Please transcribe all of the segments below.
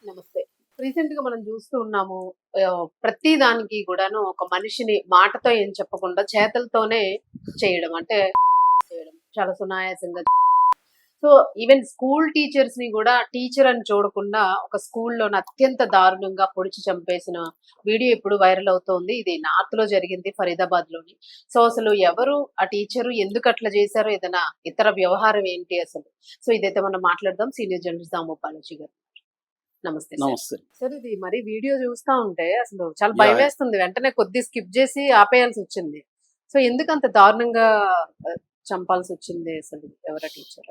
నమస్తే. రీసెంట్‌గా మనం చూస్తూ ఉన్నాము. ప్రతి దానికి గూడాను ఒక మనిషిని మాటతో ఏం చెప్పకుండా చేతలతోనే చేయడం. అంటే చేయడం. చాలా సునాయాసంగా. సో, ఈవెన్ స్కూల్ టీచర్స్‌ని గూడా టీచర్ అని చూడకుండా ఒక స్కూల్‌లోని అత్యంత దారుణంగా పొడిచి చంపేసిన వీడియో ఇప్పుడు వైరల్ అవుతోంది. ఇది నార్త్‌లో జరిగింది, ఫరీదాబాద్‌లోని. సో, అసలు ఎవరు ఆ టీచరు? ఎందుకట్లా చేశారో? ఏదైనా ఇతర వ్యవహారం ఏంటి అసలు? సో, ఇదైతే మనం మాట్లాడదాం. సీనియర్ జర్నలిస్ట్ దామోపాలాజీ గారు. నమస్తే సార్. నమస్తే. సార్ ఇది మరి వీడియో చూస్తా ఉంటే అసలు చాలా యాహ్! భయమేస్తుంది. వెంటనే కొద్దిగా స్కిప్ జేసి ఆపేయాల్సొచ్చింది. సో, ఎందుకంత దారుణంగా చంపాల్సొచ్చింది అసలు ఎవరా టీచర్?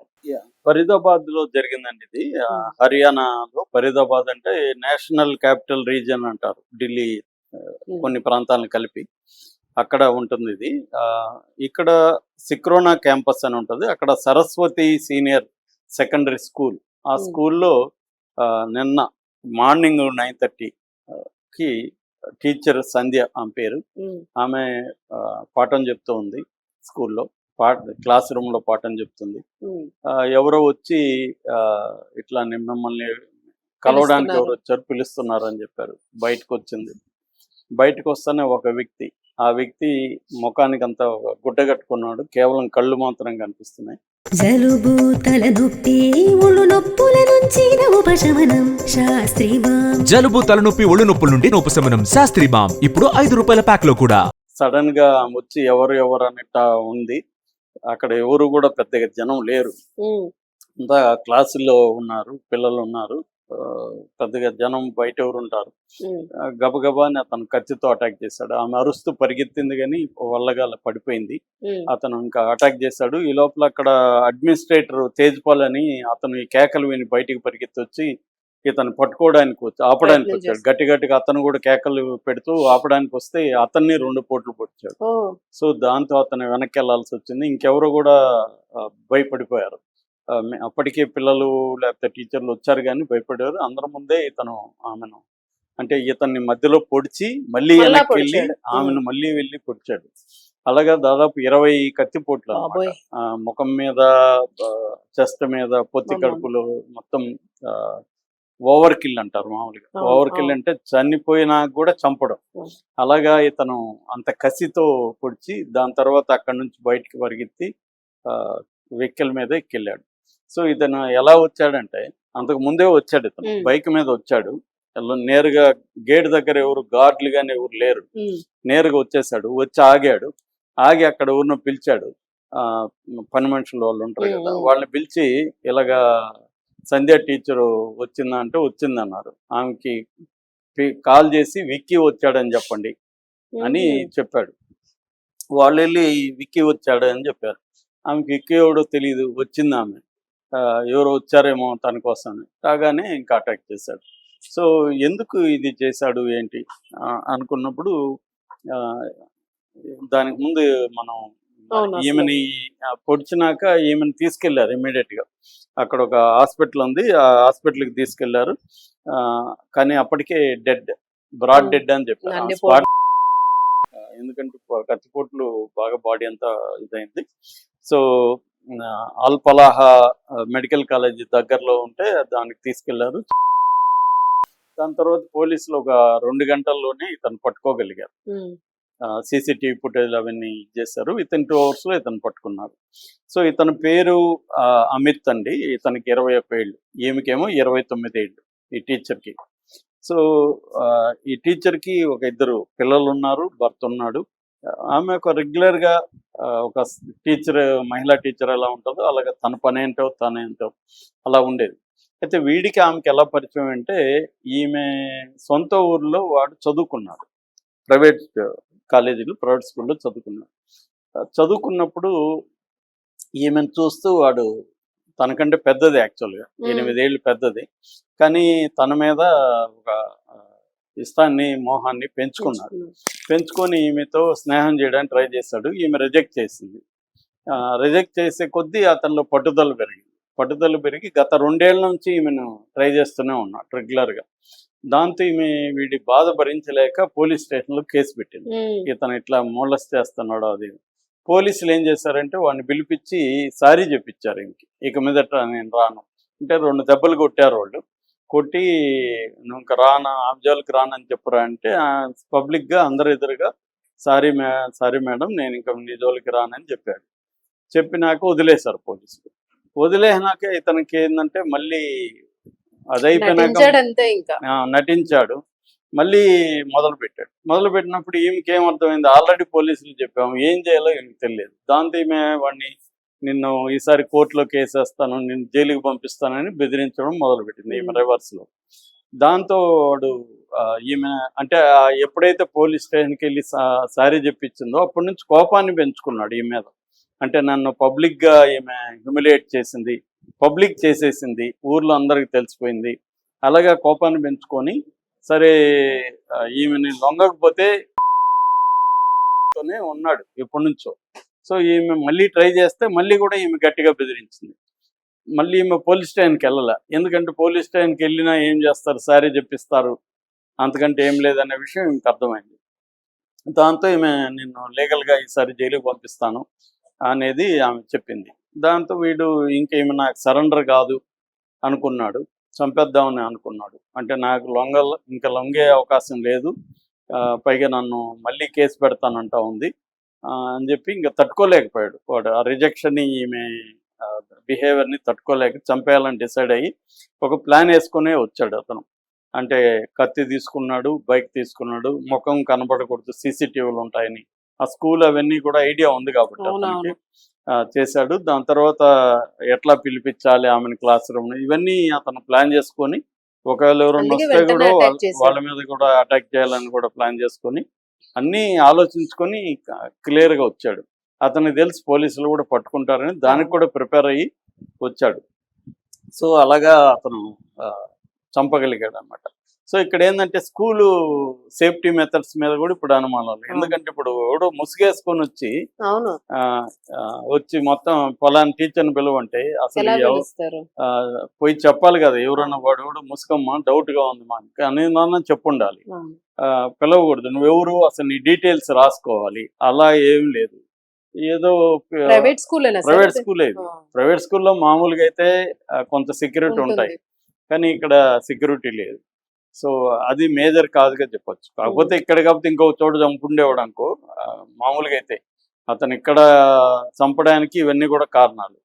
ఫరీదాబాద్‌లో జరిగిందండి ఇది. హ్మ్. హర్యానాలో ఫరీదాబాద్ అంటే నేషనల్ క్యాపిటల్ రీజియన్ అంటారు. ఢిల్లీ హ్మ్. కొన్ని ప్రాంతాలను కలిపి అక్కడ ఉంటుందిది. ఇక్కడ సిక్రోనా క్యాంపస్ అని ఉంటది. అక్కడ సరస్వతి సీనియర్ సెకండరీ స్కూల్. ఆ హ్మ్. స్కూల్‌లో నిన్న మార్నింగ్ 9:30 కి టీచర్ సంధ్య ఆమె పేరు. హ్మ్. ఆమె పాఠం చెప్తూ ఉంది స్కూల్‌లో. క్లాస్ రూమ్‌లో పాఠం చెప్తుంది. హ్మ్. ఎవరో వచ్చి ఇట్లా మిమ్మల్ని కలవడానికి పిలుస్తున్నారు. ఎవరొచ్చారు, పిలుస్తున్నారు అని చెప్పారు. బయటకొచ్చింది. బయటకొస్తేనే ఒక వ్యక్తి. ఆ వ్యక్తి మొఖానికంతా ఒక గుడ్డ కట్టుకున్నాడు. కేవలం కళ్ళు మాత్రం కనిపిస్తున్నాయి. జలుబు తలనొప్పి ఒళ్ళు నొప్పుల నుంచి ఉపశమనం శాస్త్రి బామ్. జలుబు తలనొప్పి ఒళ్ళు నొప్పుల నుండి ఉపశమనం శాస్త్రి బామ్ ఇప్పుడు ₹5 ప్యాక్ లో కూడా. సడన్‌గా ఆమె వచ్చి ఎవరు అన్నట్టు ఉంది. అక్కడ ఎవరు కూడా పెద్దగా జనం లేరు. హ్మ్. అంతా క్లాసుల్లో ఉన్నారు. పిల్లలున్నారు. పెద్దగా జనం బయటెవరుంటారు. హ్మ్. గబగబా అని అతను కత్తితో అటాక్ చేశాడు. ఆమె అరుస్తూ పరిగెత్తింది గానీ వల్లగాల పడిపోయింది. హ్మ్. అతను ఇంకా అటాక్ చేశాడు. ఈ లోపల అక్కడ అడ్మినిస్ట్రేటర్ తేజ్‌పాల్ అని అతను ఈ కేకలు విని బయటికి పరిగెత్తొచ్చి ఇతన్ని పట్టుకోవడానికి ప్రయత్నం ఆపడానికొచ్చాడు. చేస్తారు. గట్టిగా అతను కూడా కేకలు పెడుతూ ఆపడానికొస్తే అతన్ని 2 పోట్లు పొడిచాడు. ఓహ్! సో, దాంతో అతను వెనక్కెళ్లాల్సొచ్చింది. ఇంకెవరు గూడా భయపడిపోయారు. అప్పటికే పిల్లలు లేకపోతే టీచర్లు వచ్చారు గానీ భయపడారు. అందరి ముందే ఇతను ఆమెను అంటే ఇతన్ని మధ్యలో పొడిచి మళ్ళీ మళ్ళా వెనక్కెళ్ళి పొడిచాడు. హ్మ్. ఆమెను మళ్ళీ వెళ్లి పొడిచాడు. అలాగా దాదాపు 20 కత్తిపోట్లనమాట. బాబోయ్! ముఖం మీద, చెస్ట్ మీద, పొత్తి అవునవును. కడుపులో మొత్తం ఆహ్, ఓవర్ కిల్ అంటారు మామూలుగా. అవును. ఓవర్ కిల్ అవును. అంటే చనిపోయినా కూడా చంపడం. హ్మ్. అలాగా ఇతను అంత కసితో పొడిచి దాని తర్వాత అక్కడి నుంచి బయటికి పరిగెత్తి వెహికల్ మీద ఎక్కెళ్ళాడు. సో, ఇతను ఎలా వచ్చాడంటే అంతకు ముందే వచ్చాడు ఇతను. హ్మ్. బైక్ మీద వచ్చాడు. నేరుగా గేట్ దగ్గర ఎవరు గార్డ్‌లు గాని ఎవరు లేరు. హ్మ్. నేరుగా వచ్చేసాడు. వచ్చి ఆగాడు. ఆగి అక్కడ ఎవరినో పిలిచాడు. ఆహ్, పని మనుషులు వాళ్ళు ఉంటారు హ్మ్. కదా! హ్మ్. వాళ్ళని పిలిచి ఇలాగా సంధ్య టీచరు వచ్చిందా అంటే వచ్చిందన్నారు. ఆమెకి కాల్ చేసి విక్కీ వచ్చాడని చెప్పండి అని హుహు. చెప్పాడు. వాళ్ళెళ్ళి విక్కీ వచ్చాడు అని చెప్పారు. ఆమెకి విక్కీ ఎవడో తెలీదు. వచ్చిందామె. ఎవరో వచ్చారేమో తన కోసమని. రాగానే ఇంకా అటాక్ చేశాడు. సో, ఎందుకు ఇది చేశాడు ఏంటి అనుకున్నప్పుడు ఆహ్, దానికి ముందు మనం అవును. అసలు. ఈమెని పొడిచినాక ఈమెను తీసుకెళ్లారు ఇమ్మీడియేట్‌గా. అక్కడ ఒక హాస్పిటల్ ఉంది. ఆ హాస్పిటల్‌కి తీసుకెళ్లారు. కానీ అప్పటికే డెడ్. బ్రాడ్ హ్మ్. డెడ్ అని చెప్పారు. అన్ని స్పాట్ ఎందుకంటే కత్తిపోట్లు బాగా బాడీ అంతా ఇదైంది. సో, అల్ ఫలాహా మెడికల్ కాలేజ్ దగ్గరలో ఉంటే దానికి తీసుకెళ్లారు. దాని తర్వాత పోలీసులు ఒక 2 గంటల్లోనే ఇతను పట్టుకోగలిగారు. హ్మ్. సీసీటీవీ ఫుటేజ్‌లు అవన్నీ ఇచ్చేశారు. వితిన్ 2 అవర్స్‌లో ఇతన్ని పట్టుకున్నారు. సో, ఇతని పేరు అమిత్ అండి. ఇతనికి 21 ఏళ్ళు. ఈమెకేమో 29 ఏళ్ళు ఈ టీచర్‌కి. సో, ఈ టీచర్‌కి ఒక ఇద్దరు పిల్లలున్నారు. భర్తున్నాడు. ఆమె ఒక రెగ్యులర్‌గా ఒక టీచర్ మహిళా టీచర్ ఎలా ఉంటదో అలాగా తన పనేంటో తనేంటో అలా ఉండేది. అయితే వీడికి ఆమెకి ఎలా పరిచయం అంటే ఈమె సొంత ఊర్లో వాడు చదువుకున్నాడు. ప్రైవేట్ కాలేజీలో, ప్రైవేట్ స్కూల్‌లో చదువుకున్నాడు. చదువుకున్నప్పుడు ఈమెను చూస్తూ వాడు తనకంటే పెద్దది యాక్చువల్‌గా. హ్మ్. 8 ఏళ్ళు పెద్దది. కానీ తన మీద ఒక ఇష్టాన్ని, మోహాన్ని పెంచుకున్నాడు. పెంచుకున్నాం. పెంచుకొని ఈమెతో స్నేహం చేయడానికి ట్రై చేశాడు. ఈమె రిజెక్ట్ చేసింది. రిజెక్ట్ చేసే కొద్దీ అతనిలో పట్టుదల పెరిగింది. పట్టుదల పెరిగి గత 2 ఏళ్ల నుంచి ఈమెను ట్రై చేస్తూనే ఉన్నాడు రెగ్యులర్‌గా. దాంతో వీడి బాధ భరించలేక పోలీస్ స్టేషన్‌లో కేస్ పెట్టింది. హ్మ్. ఇతను ఇట్లా మోలెస్ట్ చేస్తున్నాడు అది ఇది. పోలీసులు ఏం చేశారంటే వాడిని పిలిపించి సారీ చెప్పించారు ఈమెకి. ఇక మీదట నేను రాను. అంటే 2 దెబ్బలు కొట్టారు వాళ్ళు. కొట్టి నువ్వు ఇంకా రానా ఆబ్జాలకు రానని చెప్పురా అంటే పబ్లిక్గా అందరి ఎదురుగా సారీ మేడం నేను ఇంకా నీ జోలికి రానని చెప్పాడు. చెప్పినాక వదిలేశారు పోలీసులు. వదిలేసినాక ఇతనికి ఏంటంటే మళ్ళీ అది అయిపోయినాక నటించాడు అంతే ఇంకా. నటించాడు. మళ్ళీ మొదలుపెట్టినప్పుడు ఈమెకి ఏమర్థమైంది, ఆల్రెడీ పోలీసులు చెప్పాము, ఏం చేయాలో ఈమెకి తెలియదు. దాంతో ఈమె వాడిని నిన్ను ఈసారి కోర్టులో కేసేస్తాను, నిన్ను జైలుకి పంపిస్తానని బెదిరించడం మొదలుపెట్టింది ఈమె రివర్స్లో. దాంతో వాడు ఈమె అంటే ఎప్పుడైతే పోలీస్ స్టేషన్కి వెళ్ళి సారీ చెప్పించిందో అప్పటి నుంచి కోపాన్ని పెంచుకున్నాడు ఈ మీద. అంటే నన్ను పబ్లిక్గా ఈమె హ్యూమిలియేట్ చేసింది, పబ్లిక్ చేసేసింది, ఊర్లో అందరికి తెలిసిపోయింది. అలాగా కోపాన్ని పెంచుకొని సరే ఈమెని లొంగకపోతే ఉన్నాడు ఎప్పటి నుంచో. సో ఈమె మళ్ళీ ట్రై చేస్తే మళ్ళీ కూడా ఈమె గట్టిగా బెదిరించింది. మళ్ళీ ఈమె పోలీస్ స్టేషన్కి వెళ్ళాల, ఎందుకంటే పోలీస్ స్టేషన్కి వెళ్ళినా ఏం చేస్తారు, సారీ చెప్పిస్తారు, అంతకంటే ఏం లేదనే విషయం ఈమెకు అర్థమైంది. దాంతో ఈమె నిన్ను లీగల్గా ఈసారి జైలుకి పంపిస్తాను అనేది ఆమె చెప్పింది. దాంతో వీడు ఇంకా ఈమె నాకు సరెండర్ కాదు అనుకున్నాడు, చంపేద్దామని అనుకున్నాడు. అంటే నాకు ఇంకా లొంగే అవకాశం లేదు, పైగా నన్ను మళ్ళీ కేసు పెడతానంటా ఉంది అని చెప్పి ఇంకా తట్టుకోలేకపోయాడు వాడు. ఆ రిజెక్షన్ ఈమె బిహేవియర్ని తట్టుకోలేక చంపేయాలని డిసైడ్ అయ్యి ఒక ప్లాన్ వేసుకునే వచ్చాడు అతను. అంటే కత్తి తీసుకున్నాడు, బైక్ తీసుకున్నాడు, ముఖం కనబడకూడదు, సీసీటీవీలు ఉంటాయని, ఆ స్కూల్ అవన్నీ కూడా ఐడియా ఉంది కాబట్టి అతనికి చేశాడు. దాని తర్వాత ఎట్లా పిలిపించాలి ఆమెను క్లాస్ రూమ్, ఇవన్నీ అతను ప్లాన్ చేసుకొని ఒకవేళ ఎవరన్నా వస్తే కూడా వాళ్ళ మీద కూడా అటాక్ చేయాలని కూడా ప్లాన్ చేసుకొని అన్నీ ఆలోచించుకొని క్లియర్గా వచ్చాడు. అతనికి తెలిసి పోలీసులు కూడా పట్టుకుంటారని దానికి కూడా ప్రిపేర్ అయ్యి వచ్చాడు. సో అలాగా అతను చంపగలిగాడు అన్నమాట. సో ఇక్కడ ఏంటంటే స్కూలు సేఫ్టీ మెథడ్స్ మీద కూడా ఇప్పుడు అనుమానాలు. ఎందుకంటే ఇప్పుడు ఎవడో ముసుగేసుకొని వచ్చి మొత్తం పొలాన్ని టీచర్ని పిలవంటే అసలు పోయి చెప్పాలి కదా, ఎవరన్నా వాడు ఎవడో ముసుగమ్మ డౌట్గా ఉంది మా అని చెప్పుండాలి, పిలవకూడదు. నువ్వెవరు అసలు నీ డీటెయిల్స్ రాసుకోవాలి, అలా ఏం లేదు. ఏదో ప్రైవేట్ స్కూల్లో మామూలుగా అయితే కొంత సెక్యూరిటీ ఉంటాయి, కానీ ఇక్కడ సెక్యూరిటీ లేదు. సో అది మేజర్ కాదుగా చెప్పొచ్చు. కాకపోతే ఇక్కడ కాకపోతే ఇంకొక చోట చంపుండేవాడు అనుకో, మామూలుగా అయితే అతను ఇక్కడ చంపడానికి ఇవన్నీ కూడా కారణాలు.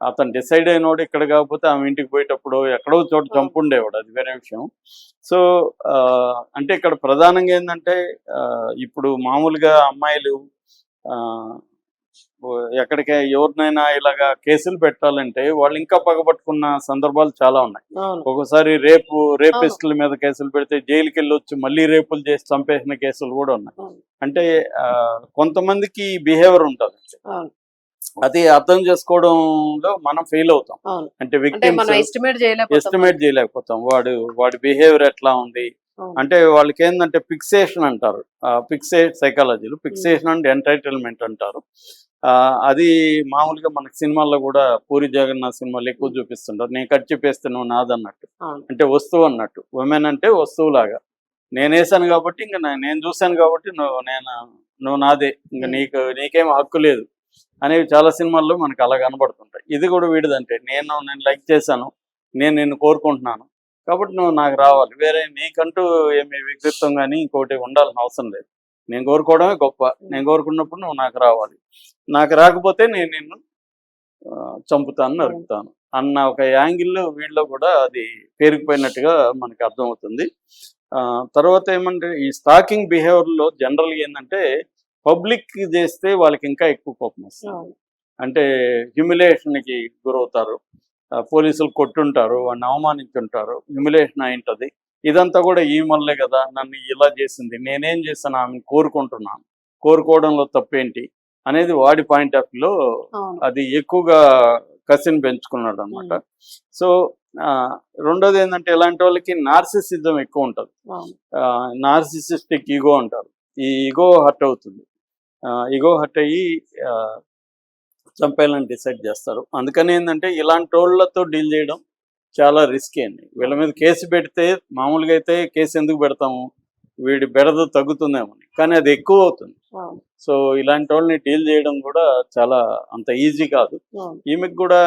అతను డిసైడ్ అయినోడు ఇక్కడ కాకపోతే ఆమె ఇంటికి పోయేటప్పుడు ఎక్కడో చోట చంపుండేవాడు, అది వేరే విషయం. సో అంటే ఇక్కడ ప్రధానంగా ఏంటంటే ఇప్పుడు మామూలుగా అమ్మాయిలు ఎక్కడికి ఎవరినైనా ఇలాగా కేసులు పెట్టాలంటే వాళ్ళు ఇంకా పగబట్టుకున్న సందర్భాలు చాలా ఉన్నాయి. ఒకసారి రేపిస్టుల మీద కేసులు పెడితే జైలుకి వెళ్ళొచ్చు, మళ్ళీ రేపులు చేసి చంపేసిన కేసులు కూడా ఉన్నాయి. అంటే కొంతమందికి బిహేవియర్ ఉంటుంది, అది అర్థం చేసుకోవడంలో మనం ఫెయిల్ అవుతాం. అంటే విక్టిమ్స్ ఎస్టిమేట్ చేయలేకపోతాం, వాడి బిహేవియర్ ఎట్లా ఉంది. అంటే వాళ్ళకి ఏంటంటే ఫిక్సేషన్ అంటారు, సైకాలజీలో ఫిక్సేషన్ అండ్ ఎంటైటిల్మెంట్ అంటారు. అది మామూలుగా మనకి సినిమాల్లో కూడా పూరి జగన్నాథ్ సినిమాలు ఎక్కువ చూపిస్తుంటారు. నేను కట్ చెప్పేస్తే నువ్వు నాదన్నట్టు, అంటే వస్తువు అన్నట్టు. ఉమెన్ అంటే వస్తువులాగా, నేను వేసాను కాబట్టి ఇంకా నేను చూశాను కాబట్టి నువ్వు నాదే, ఇంకా నీకేం హక్కు లేదు అనేవి చాలా సినిమాల్లో మనకు అలా కనబడుతుంటాయి. ఇది కూడా వీడిదంటే నేను లైక్ చేశాను, నేను నిన్ను కోరుకుంటున్నాను కాబట్టి నువ్వు నాకు రావాలి, వేరే నీకంటూ ఏమి వ్యక్తిత్వం కానీ ఇంకోటి ఉండాల్సిన అవసరం లేదు, నేను కోరుకోవడమే గొప్ప, నేను కోరుకున్నప్పుడు నువ్వు నాకు రావాలి, నాకు రాకపోతే నేను నిన్ను చంపుతాను, నరుకుతాను అన్న ఒక యాంగిల్లో వీళ్ళలో కూడా అది పేరుకుపోయినట్టుగా మనకి అర్థమవుతుంది. తర్వాత ఏమంటే ఈ స్టాకింగ్ బిహేవియర్లో జనరల్గా ఏంటంటే పబ్లిక్ చేస్తే వాళ్ళకి ఇంకా ఎక్కువ కోపం వస్తుంది. అంటే హ్యూమిలియేషన్కి గురవుతారు, పోలీసులు కొట్టుంటారు, వాడిని అవమానించుంటారు, హ్యూమిలియేషన్ అయి ఉంటుంది. ఇదంతా కూడా ఈ వల్లే కదా నన్ను ఇలా చేసింది, నేనేం చేశాను, ఆమెను కోరుకుంటున్నాను, కోరుకోవడంలో తప్పేంటి అనేది వాడి పాయింట్ ఆఫ్ వ్యూలో అది ఎక్కువగా కసిని పెంచుకున్నాడు అనమాట. సో రెండోది ఏంటంటే ఇలాంటి వాళ్ళకి నార్సిసిజం ఎక్కువ ఉంటుంది, నార్సిసిస్టిక్ ఈగో అంటారు. ఈ ఈగో హర్ట్ అవుతుంది, ఈగో హర్ట్ అయ్యి చంపేయాలని డిసైడ్ చేస్తారు. అందుకని ఏంటంటే ఇలాంటి వాళ్ళతో డీల్ చేయడం చాలా రిస్కీ అండి. వీళ్ళ మీద కేసు పెడితే మామూలుగా అయితే కేసు ఎందుకు పెడతాము, వీడి బెడద తగ్గుతుందేమో, కానీ అది ఎక్కువ అవుతుంది. అవును, సో ఇలాంటి వాళ్ళని డీల్ చేయడం కూడా చాలా అంత ఈజీ కాదు. అవును. ఈమెకు కూడా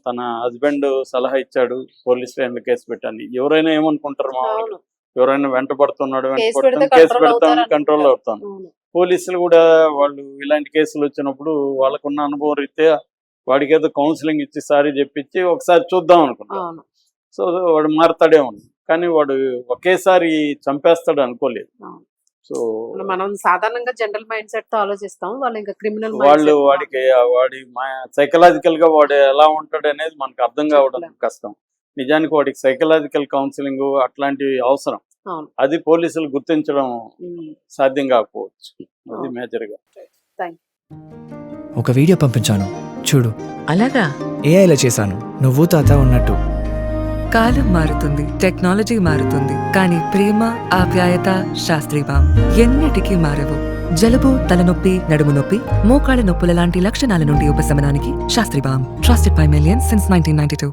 తన హస్బెండ్ సలహా ఇచ్చాడు, పోలీస్ స్టేషన్లో కేసు పెట్టండి. ఎవరైనా ఏమనుకుంటారు, మామూలుగా అవును. ఎవరైనా వెంట పడుతున్నాడు, వెంట కేసు పడతాను, పెడితే కేసు control పెడతాను, అవుతారు కంట్రోల్ అనుకుంటారు. అవుతాను. అవును, పోలీసులు కూడా వాళ్ళు ఇలాంటి కేసులు వచ్చినప్పుడు వాళ్ళకున్న అనుభవం రీత్యా వాడికి ఏదో కౌన్సిలింగ్ ఇచ్చి సారీ చెప్పించి ఒకసారి చూద్దాం అనుకుంటాం. అవును, సో వాడు మారుతాడేమో, కానీ వాడు ఒకేసారి చంపేస్తాడు అనుకోలేదు. అవును. సో మనం సాధారణంగా జనరల్ మైండ్ సెట్ తో ఆలోచిస్తాం, వాళ్ళు ఇంకా క్రిమినల్ వాళ్ళు వాడి సైకలాజికల్ గా వాడు ఎలా ఉంటాడు అనేది మనకు అర్థం కావడం చెప్పలేం. కష్టం. నిజానికి వాడికి సైకలాజికల్ కౌన్సిలింగ్ అట్లాంటివి అవసరం. అవును. అది పోలీసులు గుర్తించడం ఉమ్. సాధ్యం కాకపోవచ్చు. అది అవును. మేజర్ గా. ఒక వీడియో పంపించాను చూడు. అలాగా? ఏఐలో చేశాను, నువ్వు తాత ఉన్నట్టు. కాలం మారుతుంది, టెక్నాలజీ మారుతుంది, కానీ ప్రేమ, ఆప్యాయత, శాస్త్రీ బామ్ ఎన్నిటికీ మారవు. జలుబు, తలనొప్పి, నడుము నొప్పి, మోకాళ్ళ నొప్పుల లాంటి లక్షణాల నుండి ఉపశమనానికి Shastri balm. Trusted by millions since 1992.